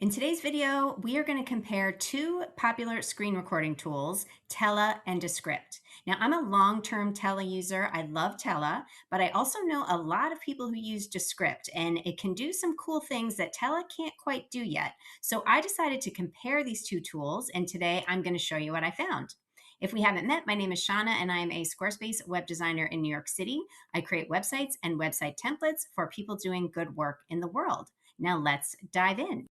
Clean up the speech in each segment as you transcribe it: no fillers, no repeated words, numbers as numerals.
In today's video, we are going to compare two popular screen recording tools, Tella and Descript. Now, I'm a long-term Tella user. I love Tella, but I also know a lot of people who use Descript, and it can do some cool things that Tella can't quite do yet. So I decided to compare these two tools, and today I'm going to show you what I found. If we haven't met, my name is Shauna, and I am a Squarespace web designer in New York City. I create websites and website templates for people doing good work in the world. Now let's dive in.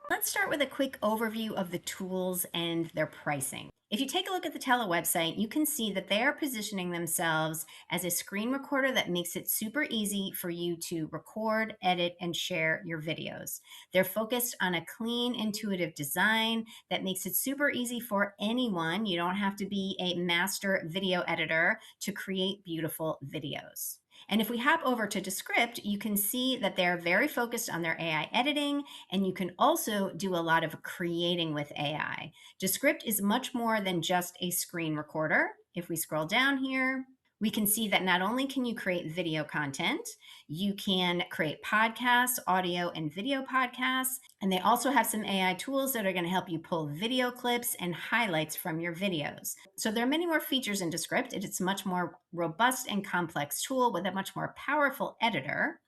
Let's start with a quick overview of the tools and their pricing. If you take a look at the Tella website, you can see that they are positioning themselves as a screen recorder that makes it super easy for you to record, edit, and share your videos. They're focused on a clean, intuitive design that makes it super easy for anyone. You don't have to be a master video editor to create beautiful videos. And if we hop over to Descript, you can see that they're very focused on their AI editing, and you can also do a lot of creating with AI. Descript is much more than just a screen recorder. If we scroll down here, we can see that not only can you create video content, you can create podcasts, audio and video podcasts, and they also have some AI tools that are going to help you pull video clips and highlights from your videos. So there are many more features in Descript. It's a much more robust and complex tool with a much more powerful editor,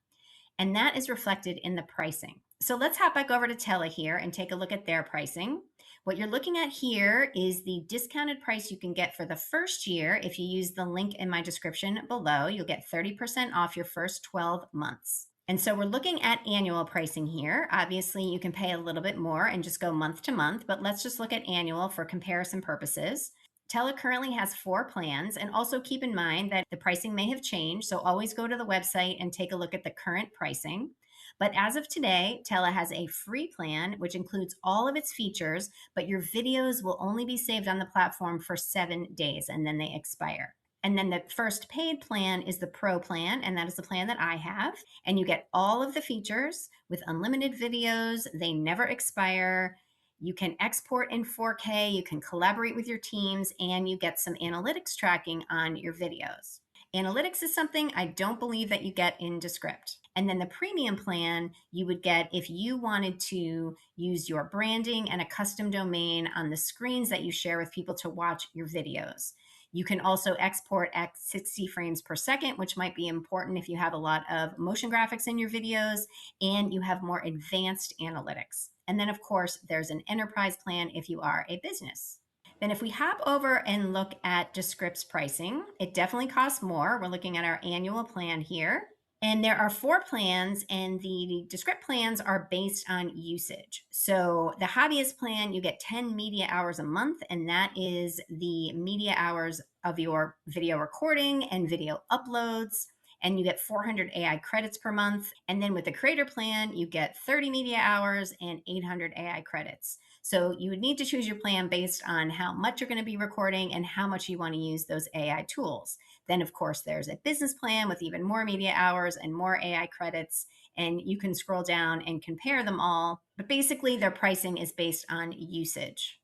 and that is reflected in the pricing. So let's hop back over to Tella here and take a look at their pricing. What you're looking at here is the discounted price you can get for the first year. If you use the link in my description below, you'll get 30% off your first 12 months. And so we're looking at annual pricing here. Obviously, you can pay a little bit more and just go month to month, but let's just look at annual for comparison purposes. Tella currently has 4 plans, and also keep in mind that the pricing may have changed, so always go to the website and take a look at the current pricing. But as of today, Tella has a free plan, which includes all of its features, but your videos will only be saved on the platform for 7 days, and then they expire. And then the first paid plan is the Pro plan, and that is the plan that I have. And you get all of the features with unlimited videos. They never expire. You can export in 4K, you can collaborate with your teams, and you get some analytics tracking on your videos. Analytics is something I don't believe that you get in Descript. And then the premium plan you would get if you wanted to use your branding and a custom domain on the screens that you share with people to watch your videos. You can also export at 60 frames per second, which might be important if you have a lot of motion graphics in your videos and you have more advanced analytics. And then, of course, there's an enterprise plan if you are a business. Then if we hop over and look at Descript's pricing, it definitely costs more. We're looking at our annual plan here. And there are 4 plans, and the Descript plans are based on usage. So the hobbyist plan, you get 10 media hours a month, and that is the media hours of your video recording and video uploads. And you get 400 AI credits per month. And then with the creator plan, you get 30 media hours and 800 AI credits. So you would need to choose your plan based on how much you're going to be recording and how much you want to use those AI tools. Then, of course, there's a business plan with even more media hours and more AI credits, and you can scroll down and compare them all. But basically, their pricing is based on usage.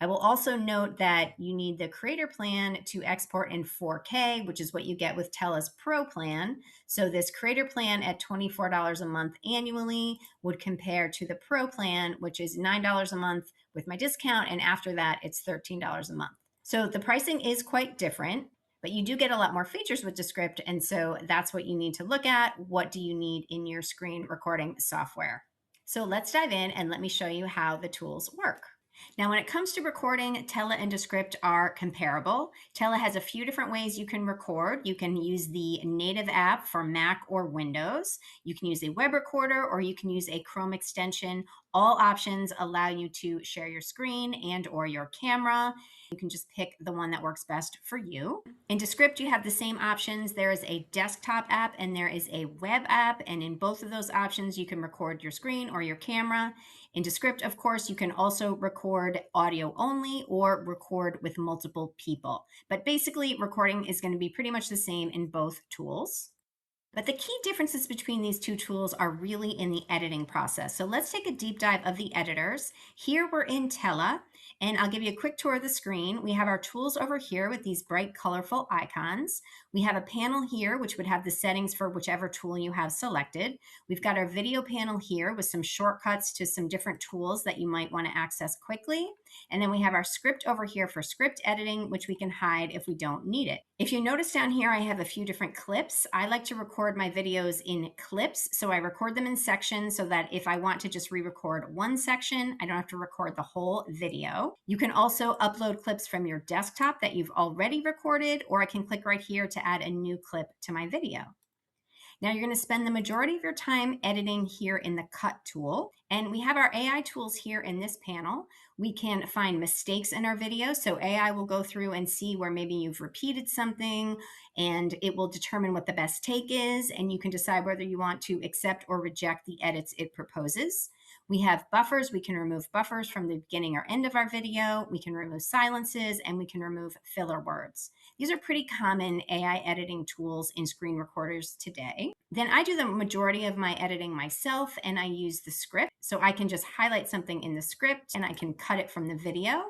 I will also note that you need the creator plan to export in 4K, which is what you get with Tella's Pro plan. So this creator plan at $24 a month annually would compare to the Pro plan, which is $9 a month with my discount. And after that, it's $13 a month. So the pricing is quite different, but you do get a lot more features with Descript. And so that's what you need to look at. What do you need in your screen recording software? So let's dive in and let me show you how the tools work. Now, when it comes to recording, Tella and Descript are comparable. Tella has a few different ways you can record. You can use the native app for Mac or Windows. You can use a web recorder, or you can use a Chrome extension. All options allow you to share your screen and or your camera. You can just pick the one that works best for you. In Descript, you have the same options. There is a desktop app and there is a web app. And in both of those options, you can record your screen or your camera. In Descript, of course, you can also record audio only or record with multiple people. But basically, recording is going to be pretty much the same in both tools. But the key differences between these two tools are really in the editing process. So let's take a deep dive of the editors. Here we're in Tella, and I'll give you a quick tour of the screen. We have our tools over here with these bright, colorful icons. We have a panel here, which would have the settings for whichever tool you have selected. We've got our video panel here with some shortcuts to some different tools that you might want to access quickly. And then we have our script over here for script editing, which we can hide if we don't need it. If you notice down here, I have a few different clips. I like to record my videos in clips. So I record them in sections so that if I want to just re-record one section, I don't have to record the whole video. You can also upload clips from your desktop that you've already recorded, or I can click right here to add a new clip to my video. Now you're going to spend the majority of your time editing here in the cut tool. And we have our AI tools here in this panel. We can find mistakes in our video. So AI will go through and see where maybe you've repeated something, and it will determine what the best take is. And you can decide whether you want to accept or reject the edits it proposes. We have buffers. We can remove buffers from the beginning or end of our video. We can remove silences, and we can remove filler words. These are pretty common AI editing tools in screen recorders today. Then I do the majority of my editing myself, and I use the script. So I can just highlight something in the script and I can cut it from the video.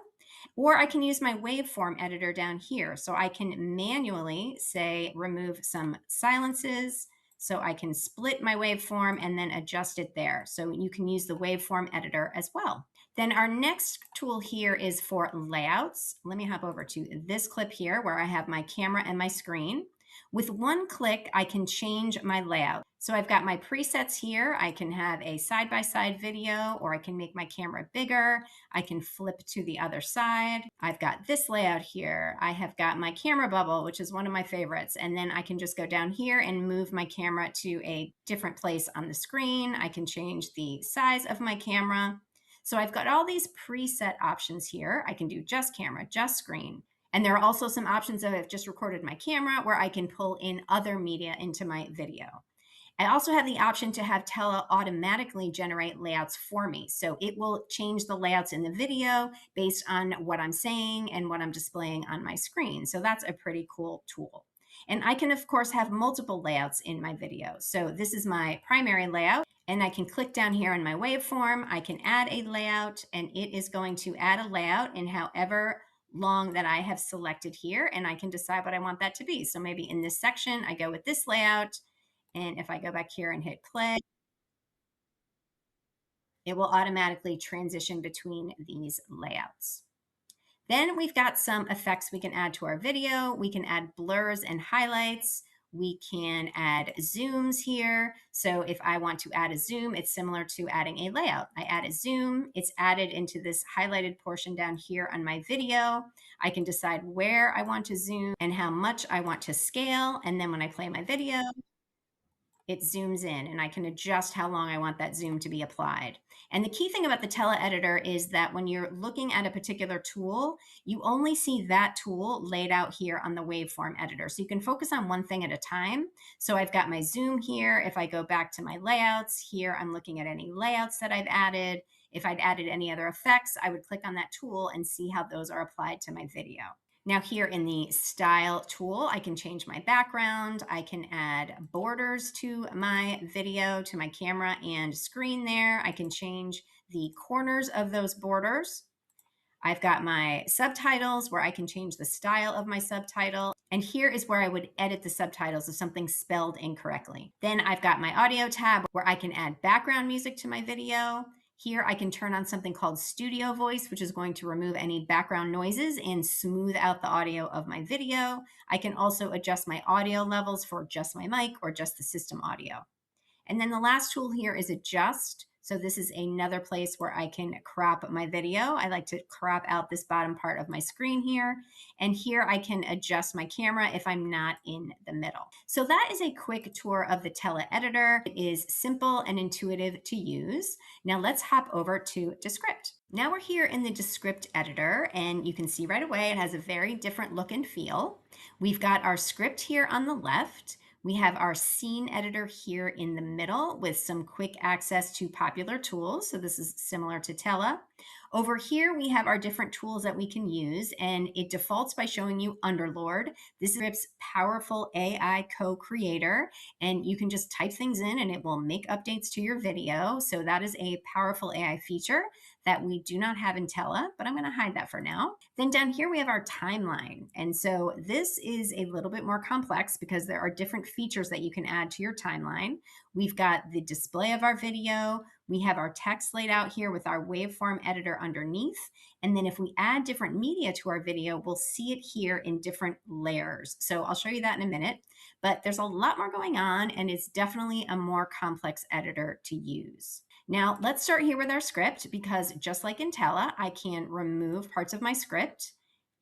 Or I can use my waveform editor down here. So I can manually say remove some silences. So I can split my waveform and then adjust it there. So you can use the waveform editor as well. Then our next tool here is for layouts. Let me hop over to this clip here where I have my camera and my screen. With one click, I can change my layout. So I've got my presets here. I can have a side-by-side video, or I can make my camera bigger. I can flip to the other side. I've got this layout here. I have got my camera bubble, which is one of my favorites. And then I can just go down here and move my camera to a different place on the screen. I can change the size of my camera. So I've got all these preset options here. I can do just camera, just screen. And there are also some options that I've just recorded my camera where I can pull in other media into my video. I also have the option to have Tella automatically generate layouts for me. So it will change the layouts in the video based on what I'm saying and what I'm displaying on my screen. So that's a pretty cool tool. And I can, of course, have multiple layouts in my video. So this is my primary layout, and I can click down here in my waveform. I can add a layout, and it is going to add a layout in however long that I have selected here, and I can decide what I want that to be. So maybe in this section, I go with this layout. And if I go back here and hit play, it will automatically transition between these layouts. Then we've got some effects we can add to our video. We can add blurs and highlights. We can add zooms here. So if I want to add a zoom, it's similar to adding a layout. I add a zoom, it's added into this highlighted portion down here on my video. I can decide where I want to zoom and how much I want to scale. And then when I play my video, it zooms in, and I can adjust how long I want that zoom to be applied. And the key thing about the Tella editor is that when you're looking at a particular tool, you only see that tool laid out here on the waveform editor. So you can focus on one thing at a time. So I've got my zoom here. If I go back to my layouts here, I'm looking at any layouts that I've added. If I'd added any other effects, I would click on that tool and see how those are applied to my video. Now here in the style tool, I can change my background. I can add borders to my video, to my camera and screen there. I can change the corners of those borders. I've got my subtitles where I can change the style of my subtitle. And here is where I would edit the subtitles if something's spelled incorrectly. Then I've got my audio tab where I can add background music to my video. Here I can turn on something called Studio Voice, which is going to remove any background noises and smooth out the audio of my video. I can also adjust my audio levels for just my mic or just the system audio. And then the last tool here is Adjust. So this is another place where I can crop my video. I like to crop out this bottom part of my screen here. And here I can adjust my camera if I'm not in the middle. So that is a quick tour of the Tella editor. It is simple and intuitive to use. Now let's hop over to Descript. Now we're here in the Descript editor, and you can see right away it has a very different look and feel. We've got our script here on the left. We have our scene editor here in the middle with some quick access to popular tools. So this is similar to Tella. Over here, we have our different tools that we can use, and it defaults by showing you Underlord. This is Script's powerful AI co-creator, and you can just type things in and it will make updates to your video. So that is a powerful AI feature that we do not have in Tella, but I'm going to hide that for now. Then down here, we have our timeline. And so this is a little bit more complex because there are different features that you can add to your timeline. We've got the display of our video. We have our text laid out here with our waveform editor underneath. And then if we add different media to our video, we'll see it here in different layers. So I'll show you that in a minute, but there's a lot more going on and it's definitely a more complex editor to use. Now let's start here with our script because just like in Tella, I can remove parts of my script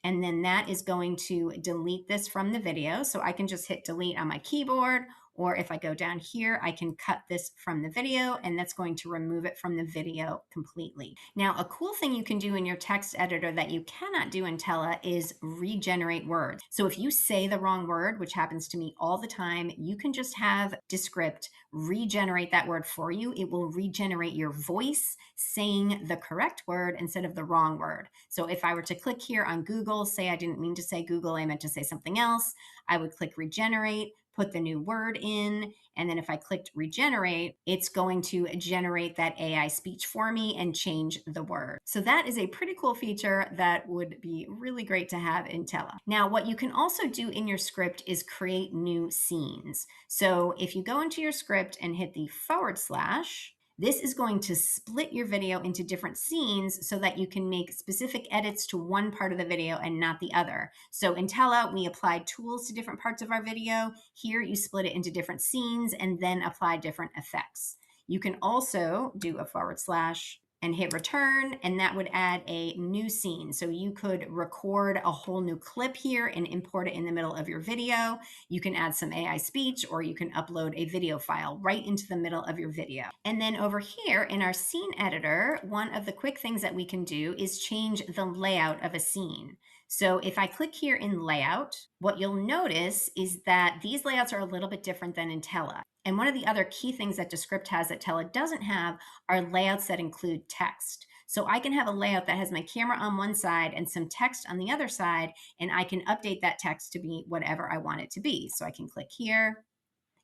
and then that is going to delete this from the video. So I can just hit delete on my keyboard, or if I go down here, I can cut this from the video and that's going to remove it from the video completely. Now, a cool thing you can do in your text editor that you cannot do in Tella is regenerate words. So if you say the wrong word, which happens to me all the time, you can just have Descript regenerate that word for you. It will regenerate your voice saying the correct word instead of the wrong word. So if I were to click here on Google, say I didn't mean to say Google, I meant to say something else, I would click regenerate, put the new word in, and then if I clicked regenerate, it's going to generate that AI speech for me and change the word. So that is a pretty cool feature that would be really great to have in Tella. Now, what you can also do in your script is create new scenes. So if you go into your script and hit the /, this is going to split your video into different scenes so that you can make specific edits to one part of the video and not the other. So in Tella, we applied tools to different parts of our video. Here, you split it into different scenes and then apply different effects. You can also do a / and hit return, and that would add a new scene. So you could record a whole new clip here and import it in the middle of your video. You can add some AI speech, or you can upload a video file right into the middle of your video. And then over here in our scene editor, one of the quick things that we can do is change the layout of a scene. So if I click here in layout, what you'll notice is that these layouts are a little bit different than in Tella. And one of the other key things that Descript has that Tella doesn't have are layouts that include text. So I can have a layout that has my camera on one side and some text on the other side, and I can update that text to be whatever I want it to be. So I can click here,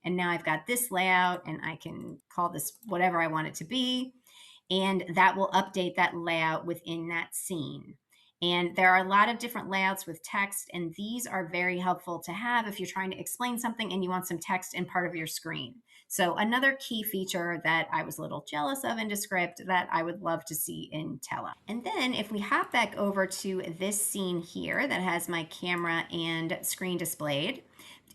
and now I've got this layout, and I can call this whatever I want it to be, and that will update that layout within that scene. And there are a lot of different layouts with text, and these are very helpful to have if you're trying to explain something and you want some text in part of your screen. So another key feature that I was a little jealous of in Descript that I would love to see in Tella. And then if we hop back over to this scene here that has my camera and screen displayed,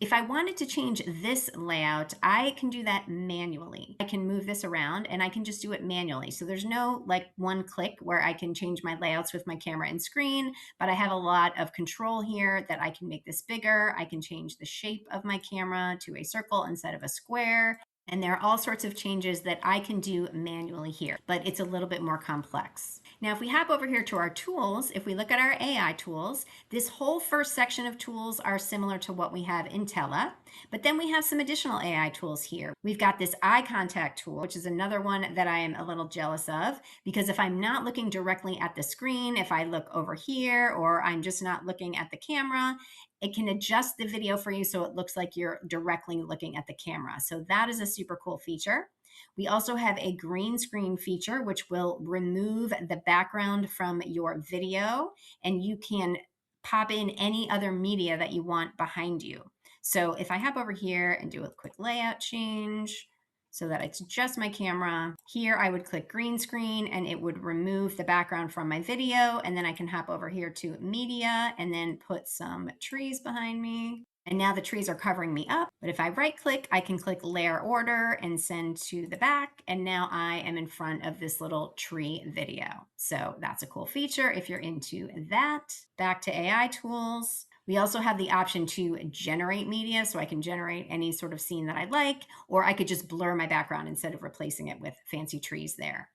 if I wanted to change this layout, I can do that manually. I can move this around and I can just do it manually. So there's no like one click where I can change my layouts with my camera and screen, but I have a lot of control here that I can make this bigger. I can change the shape of my camera to a circle instead of a square. And there are all sorts of changes that I can do manually here, but it's a little bit more complex. Now, if we hop over here to our tools, if we look at our AI tools, this whole first section of tools are similar to what we have in Tella, but then we have some additional AI tools here. We've got this eye contact tool, which is another one that I am a little jealous of, because if I'm not looking directly at the screen, if I look over here, or I'm just not looking at the camera, it can adjust the video for you so it looks like you're directly looking at the camera. So that is a super cool feature. We also have a green screen feature, which will remove the background from your video, and you can pop in any other media that you want behind you. So if I hop over here and do a quick layout change so that it's just my camera, here I would click green screen and it would remove the background from my video. And then I can hop over here to media and then put some trees behind me. And now the trees are covering me up. But if I right click, I can click layer order and send to the back. And now I am in front of this little tree video. So that's a cool feature if you're into that. Back to AI tools. We also have the option to generate media. So I can generate any sort of scene that I like, or I could just blur my background instead of replacing it with fancy trees there.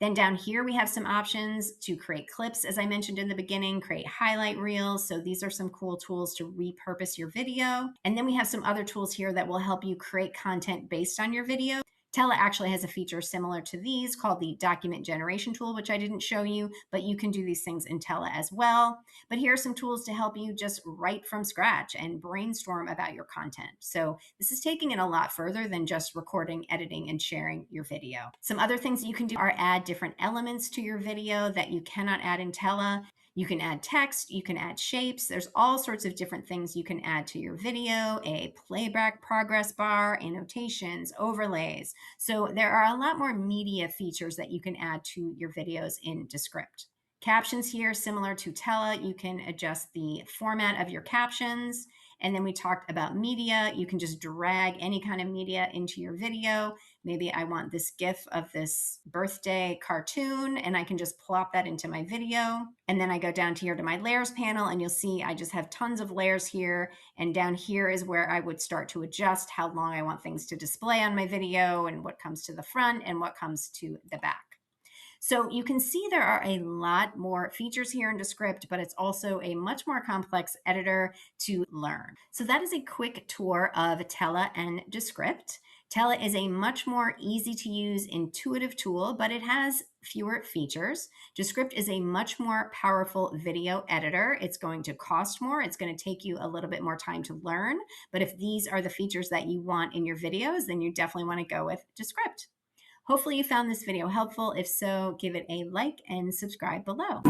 Then down here, we have some options to create clips, as I mentioned in the beginning, create highlight reels. So these are some cool tools to repurpose your video. And then we have some other tools here that will help you create content based on your video. Tella actually has a feature similar to these called the document generation tool, which I didn't show you, but you can do these things in Tella as well. But here are some tools to help you just write from scratch and brainstorm about your content. So this is taking it a lot further than just recording, editing, and sharing your video. Some other things that you can do are add different elements to your video that you cannot add in Tella. You can add text, you can add shapes. There's all sorts of different things you can add to your video, a playback progress bar, annotations, overlays. So there are a lot more media features that you can add to your videos in Descript. Captions here, similar to Tella, you can adjust the format of your captions. And then we talked about media. You can just drag any kind of media into your video. Maybe I want this GIF of this birthday cartoon, and I can just plop that into my video. And then I go down here to my layers panel, and you'll see I just have tons of layers here. And down here is where I would start to adjust how long I want things to display on my video and what comes to the front and what comes to the back. So you can see there are a lot more features here in Descript, but it's also a much more complex editor to learn. So that is a quick tour of Tella and Descript. Tella is a much more easy to use, intuitive tool, but it has fewer features. Descript is a much more powerful video editor. It's going to cost more. It's going to take you a little bit more time to learn. But if these are the features that you want in your videos, then you definitely want to go with Descript. Hopefully you found this video helpful. If so, give it a like and subscribe below.